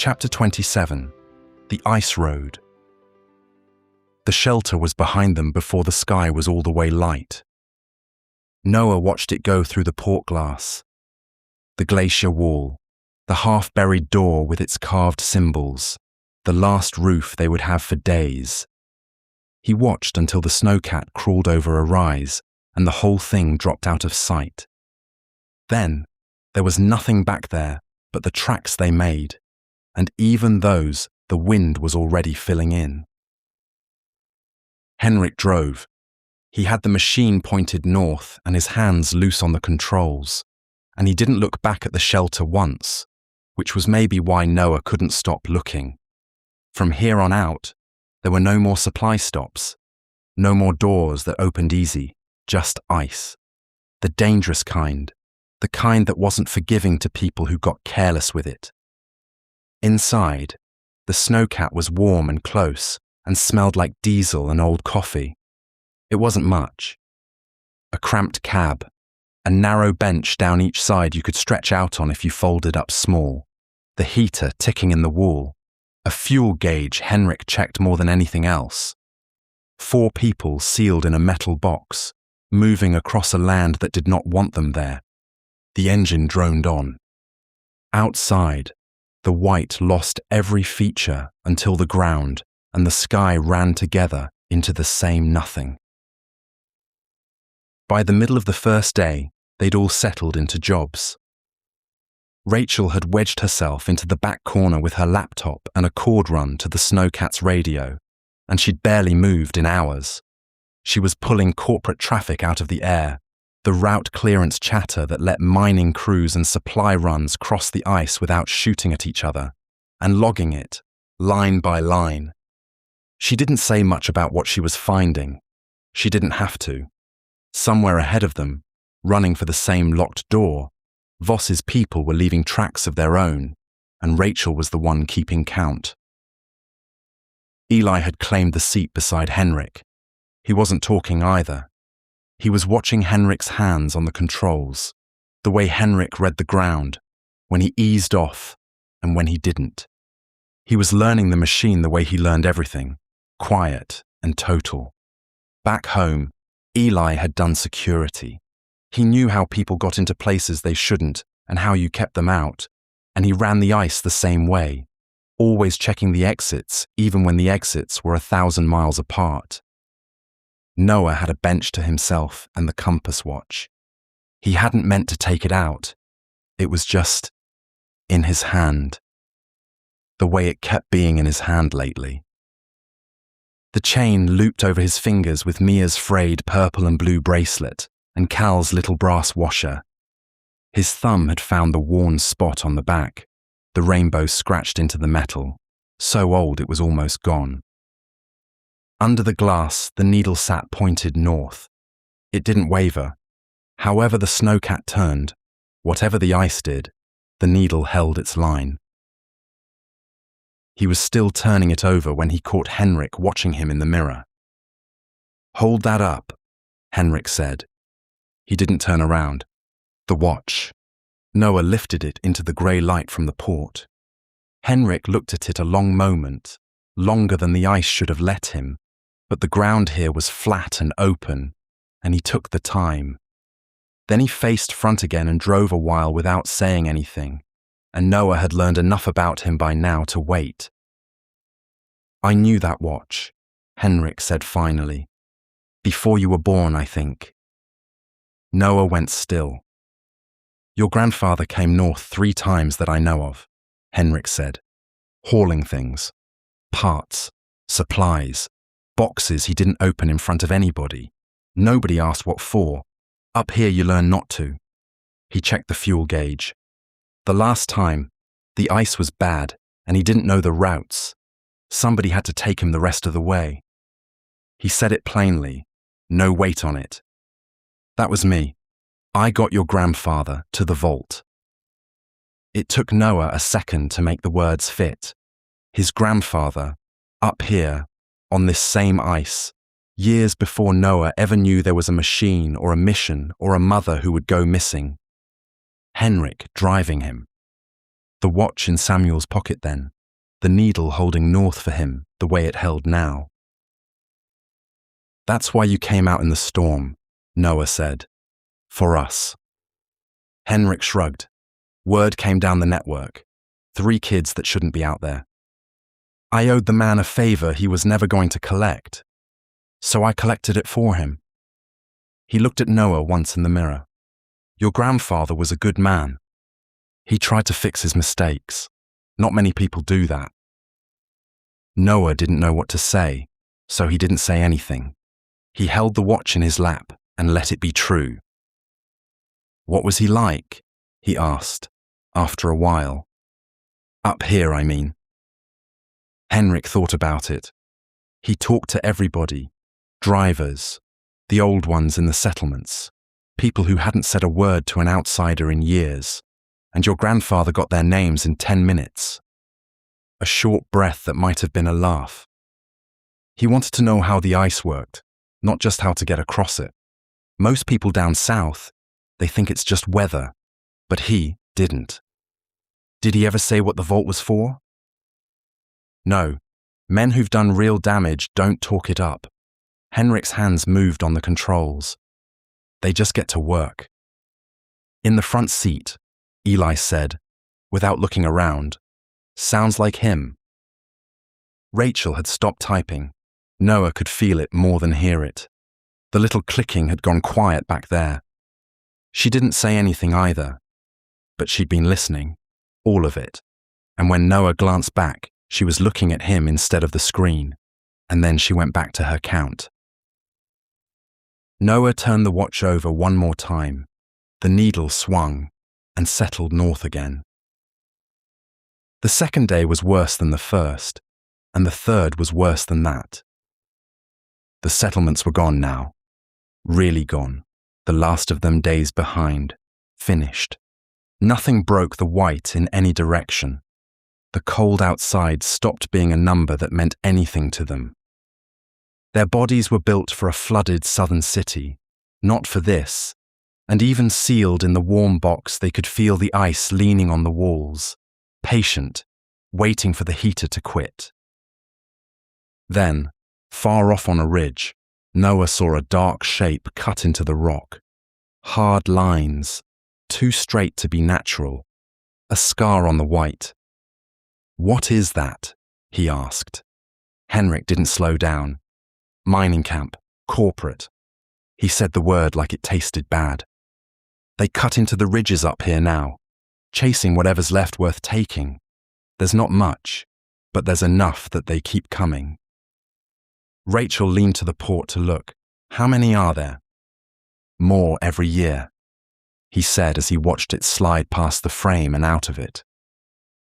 Chapter 27. The Ice Road. The shelter was behind them before the sky was all the way light. Noah watched it go through the port glass. The glacier wall, the half-buried door with its carved symbols, the last roof they would have for days. He watched until the snowcat crawled over a rise and the whole thing dropped out of sight. Then, there was nothing back there but the tracks they made, and even those the wind was already filling in. Henrik drove. He had the machine pointed north and his hands loose on the controls, and he didn't look back at the shelter once, which was maybe why Noah couldn't stop looking. From here on out, there were no more supply stops, no more doors that opened easy, just ice. The dangerous kind, the kind that wasn't forgiving to people who got careless with it. Inside, the snowcat was warm and close and smelled like diesel and old coffee. It wasn't much. A cramped cab, a narrow bench down each side you could stretch out on if you folded up small, the heater ticking in the wall, a fuel gauge Henrik checked more than anything else. 4 people sealed in a metal box, moving across a land that did not want them there. The engine droned on. Outside, the white lost every feature until the ground and the sky ran together into the same nothing. By the middle of the first day, they'd all settled into jobs. Rachel had wedged herself into the back corner with her laptop and a cord run to the snowcat's radio, and she'd barely moved in hours. She was pulling corporate traffic out of the air, the route clearance chatter that let mining crews and supply runs cross the ice without shooting at each other, and logging it, line by line. She didn't say much about what she was finding. She didn't have to. Somewhere ahead of them, running for the same locked door, Voss's people were leaving tracks of their own, and Rachel was the one keeping count. Eli had claimed the seat beside Henrik. He wasn't talking either. He was watching Henrik's hands on the controls, the way Henrik read the ground, when he eased off and when he didn't. He was learning the machine the way he learned everything, quiet and total. Back home, Eli had done security. He knew how people got into places they shouldn't and how you kept them out, and he ran the ice the same way, always checking the exits even when the exits were 1,000 miles apart. Noah had a bench to himself and the compass watch. He hadn't meant to take it out. It was just in his hand, the way it kept being in his hand lately. The chain looped over his fingers with Mia's frayed purple and blue bracelet and Cal's little brass washer. His thumb had found the worn spot on the back, the rainbow scratched into the metal, so old it was almost gone. Under the glass, the needle sat pointed north. It didn't waver. However the snowcat turned, whatever the ice did, the needle held its line. He was still turning it over when he caught Henrik watching him in the mirror. "Hold that up," Henrik said. He didn't turn around. The watch. Noah lifted it into the grey light from the port. Henrik looked at it a long moment, longer than the ice should have let him, but the ground here was flat and open, and he took the time. Then he faced front again and drove a while without saying anything, and Noah had learned enough about him by now to wait. "I knew that watch," Henrik said finally. "Before you were born, I think." Noah went still. "Your grandfather came north 3 times that I know of," Henrik said, "hauling things, parts, supplies, boxes he didn't open in front of anybody. Nobody asked what for. Up here you learn not to." He checked the fuel gauge. "The last time, the ice was bad and he didn't know the routes. Somebody had to take him the rest of the way." He said it plainly, no weight on it. "That was me. I got your grandfather to the vault." It took Noah a second to make the words fit. His grandfather, up here, on this same ice, years before Noah ever knew there was a machine or a mission or a mother who would go missing. Henrik driving him. The watch in Samuel's pocket then, the needle holding north for him the way it held now. That's why you came out in the storm, Noah said. For us. Henrik shrugged. Word came down the network. 3 kids that shouldn't be out there. I owed the man a favor he was never going to collect, so I collected it for him. He looked at Noah once in the mirror. Your grandfather was a good man. He tried to fix his mistakes. Not many people do that. Noah didn't know what to say, so he didn't say anything. He held the watch in his lap and let it be true. What was he like? He asked, after a while. Up here, I mean. Henrik thought about it. He talked to everybody, drivers, the old ones in the settlements, people who hadn't said a word to an outsider in years, and your grandfather got their names in 10 minutes. A short breath that might have been a laugh. He wanted to know how the ice worked, not just how to get across it. Most people down south, they think it's just weather, but he didn't. Did he ever say what the vault was for? No, men who've done real damage don't talk it up. Henrik's hands moved on the controls. They just get to work. In the front seat, Eli said, without looking around, sounds like him. Rachel had stopped typing. Noah could feel it more than hear it. The little clicking had gone quiet back there. She didn't say anything either, but she'd been listening, all of it. And when Noah glanced back, she was looking at him instead of the screen, and then she went back to her count. Noah turned the watch over one more time. The needle swung and settled north again. The second day was worse than the first, and the third was worse than that. The settlements were gone now, really gone, the last of them days behind, finished. Nothing broke the white in any direction. The cold outside stopped being a number that meant anything to them. Their bodies were built for a flooded southern city, not for this, and even sealed in the warm box they could feel the ice leaning on the walls, patient, waiting for the heater to quit. Then, far off on a ridge, Noah saw a dark shape cut into the rock. Hard lines, too straight to be natural, a scar on the white. What is that? He asked. Henrik didn't slow down. Mining camp, corporate. He said the word like it tasted bad. They cut into the ridges up here now, chasing whatever's left worth taking. There's not much, but there's enough that they keep coming. Rachel leaned to the port to look. How many are there? More every year, he said as he watched it slide past the frame and out of it.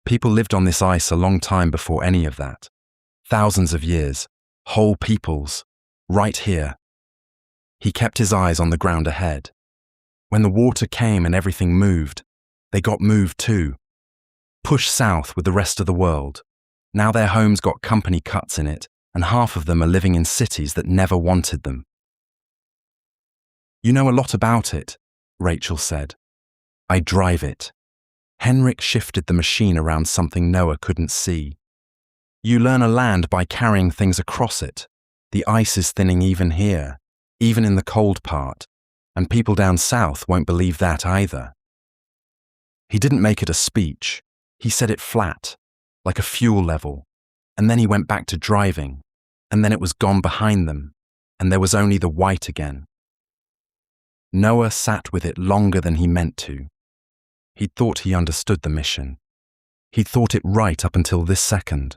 People lived on this ice a long time before any of that. Thousands of years, whole peoples, right here. He kept his eyes on the ground ahead. When the water came and everything moved, they got moved too. Pushed south with the rest of the world. Now their homes got company cuts in it, and half of them are living in cities that never wanted them. You know a lot about it, Rachel said. I drive it. Henrik shifted the machine around something Noah couldn't see. You learn a land by carrying things across it. The ice is thinning even here, even in the cold part, and people down south won't believe that either. He didn't make it a speech. He said it flat, like a fuel level, and then he went back to driving, and then it was gone behind them, and there was only the white again. Noah sat with it longer than he meant to. He'd thought he understood the mission. He'd thought it right up until this second.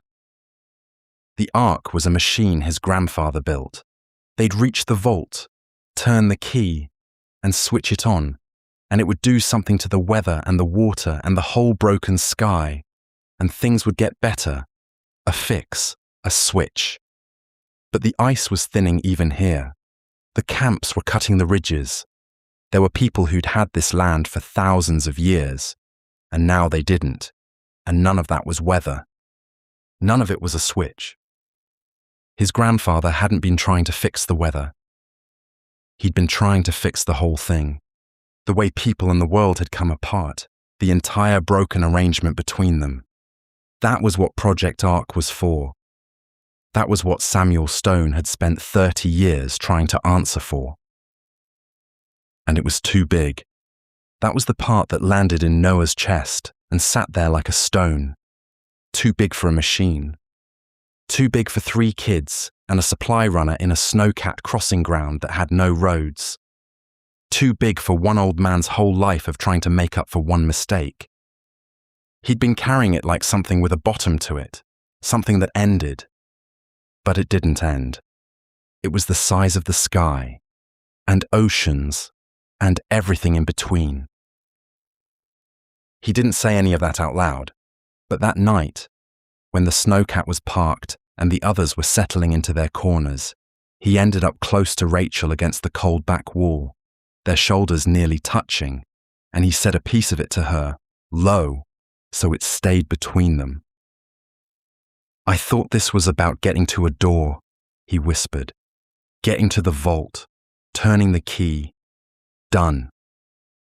The Ark was a machine his grandfather built. They'd reach the vault, turn the key, and switch it on, and it would do something to the weather and the water and the whole broken sky, and things would get better. A fix, a switch. But the ice was thinning even here. The camps were cutting the ridges. There were people who'd had this land for thousands of years, and now they didn't, and none of that was weather. None of it was a switch. His grandfather hadn't been trying to fix the weather. He'd been trying to fix the whole thing, the way people and the world had come apart, the entire broken arrangement between them. That was what Project Ark was for. That was what Samuel Stone had spent 30 years trying to answer for. And it was too big. That was the part that landed in Noah's chest and sat there like a stone. Too big for a machine. Too big for 3 kids and a supply runner in a snowcat crossing ground that had no roads. Too big for one old man's whole life of trying to make up for one mistake. He'd been carrying it like something with a bottom to it, something that ended. But it didn't end. It was the size of the sky, and oceans, and everything in between. He didn't say any of that out loud, but that night, when the snowcat was parked and the others were settling into their corners, he ended up close to Rachel against the cold back wall, their shoulders nearly touching, and he said a piece of it to her, low, so it stayed between them. "I thought this was about getting to a door," he whispered. "Getting to the vault, turning the key. Done.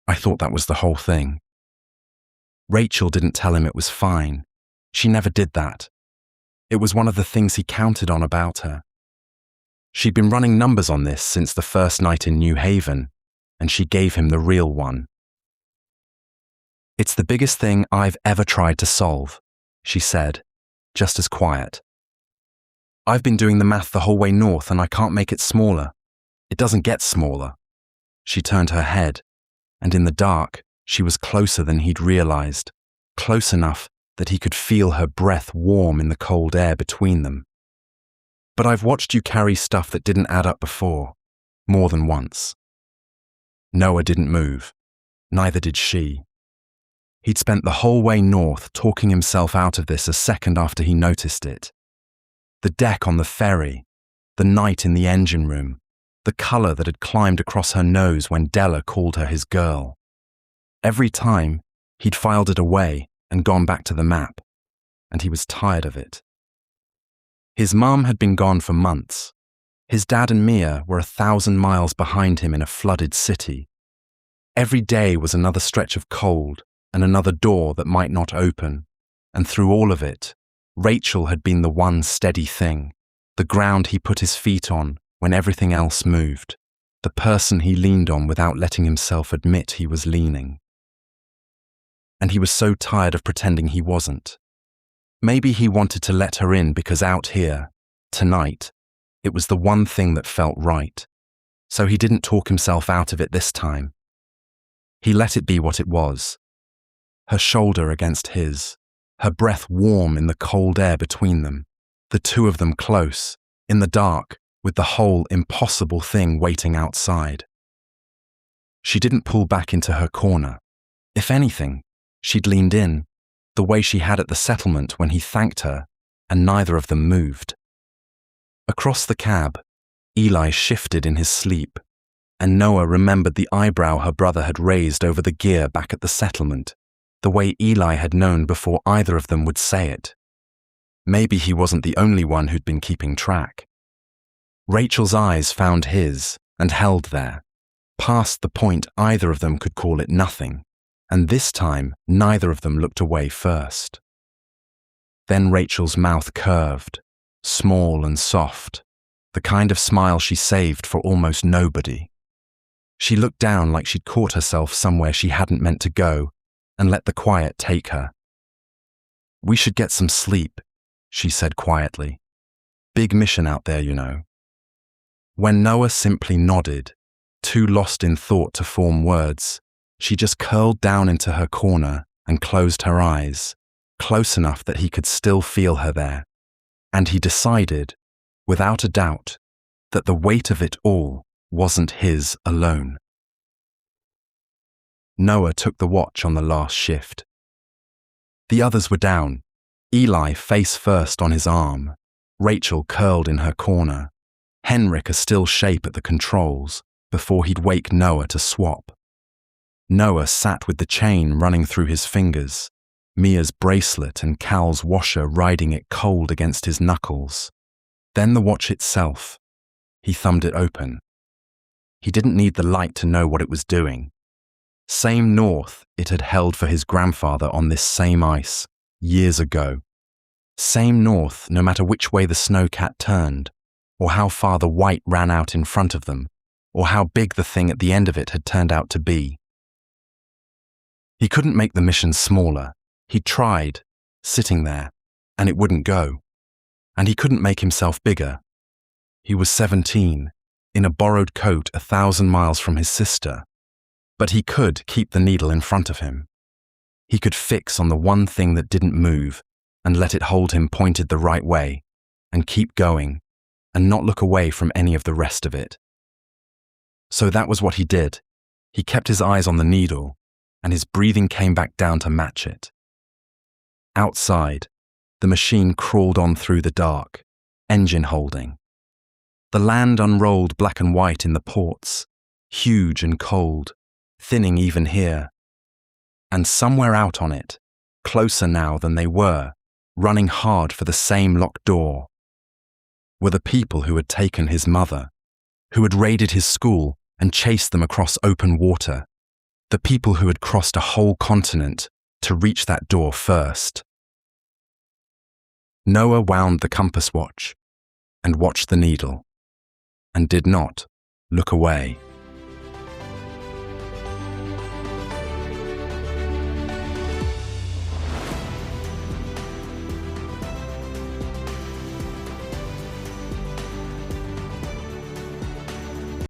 I thought that was the whole thing." Rachel didn't tell him it was fine. She never did that. It was one of the things he counted on about her. She'd been running numbers on this since the first night in New Haven, and she gave him the real one. "It's the biggest thing I've ever tried to solve," she said, just as quiet. "I've been doing the math the whole way north and I can't make it smaller. It doesn't get smaller." She turned her head, and in the dark, she was closer than he'd realized, close enough that he could feel her breath warm in the cold air between them. "But I've watched you carry stuff that didn't add up before, more than once." Noah didn't move. Neither did she. He'd spent the whole way north talking himself out of this a second after he noticed it. The deck on the ferry, the night in the engine room, the colour that had climbed across her nose when Della called her his girl. Every time, he'd filed it away and gone back to the map, and he was tired of it. His mum had been gone for months. His dad and Mia were 1,000 miles behind him in a flooded city. Every day was another stretch of cold and another door that might not open, and through all of it, Rachel had been the one steady thing, the ground he put his feet on when everything else moved, the person he leaned on without letting himself admit he was leaning. And he was so tired of pretending he wasn't. Maybe he wanted to let her in because out here, tonight, it was the one thing that felt right, so he didn't talk himself out of it this time. He let it be what it was. Her shoulder against his, her breath warm in the cold air between them, the two of them close, in the dark, with the whole impossible thing waiting outside. She didn't pull back into her corner. If anything, she'd leaned in, the way she had at the settlement when he thanked her, and neither of them moved. Across the cab, Eli shifted in his sleep, and Noah remembered the eyebrow her brother had raised over the gear back at the settlement, the way Eli had known before either of them would say it. Maybe he wasn't the only one who'd been keeping track. Rachel's eyes found his and held there, past the point either of them could call it nothing, and this time neither of them looked away first. Then Rachel's mouth curved, small and soft, the kind of smile she saved for almost nobody. She looked down like she'd caught herself somewhere she hadn't meant to go and let the quiet take her. "We should get some sleep," she said quietly. "Big mission out there, you know." When Noah simply nodded, too lost in thought to form words, she just curled down into her corner and closed her eyes, close enough that he could still feel her there. And he decided, without a doubt, that the weight of it all wasn't his alone. Noah took the watch on the last shift. The others were down, Eli face first on his arm, Rachel curled in her corner, Henrik a still shape at the controls before he'd wake Noah to swap. Noah sat with the chain running through his fingers, Mia's bracelet and Cal's washer riding it cold against his knuckles. Then the watch itself. He thumbed it open. He didn't need the light to know what it was doing. Same north it had held for his grandfather on this same ice, years ago. Same north no matter which way the snowcat turned, or how far the white ran out in front of them, or how big the thing at the end of it had turned out to be. He couldn't make the mission smaller. He tried, sitting there, and it wouldn't go. And he couldn't make himself bigger. He was 17, in a borrowed coat 1,000 miles from his sister. But he could keep the needle in front of him. He could fix on the one thing that didn't move and let it hold him pointed the right way, and keep going, and not look away from any of the rest of it. So that was what he did. He kept his eyes on the needle, and his breathing came back down to match it. Outside, the machine crawled on through the dark, engine holding. The land unrolled black and white in the ports, huge and cold, thinning even here. And somewhere out on it, closer now than they were, running hard for the same locked door, were the people who had taken his mother, who had raided his school and chased them across open water, the people who had crossed a whole continent to reach that door first. Noah wound the compass watch and watched the needle, and did not look away.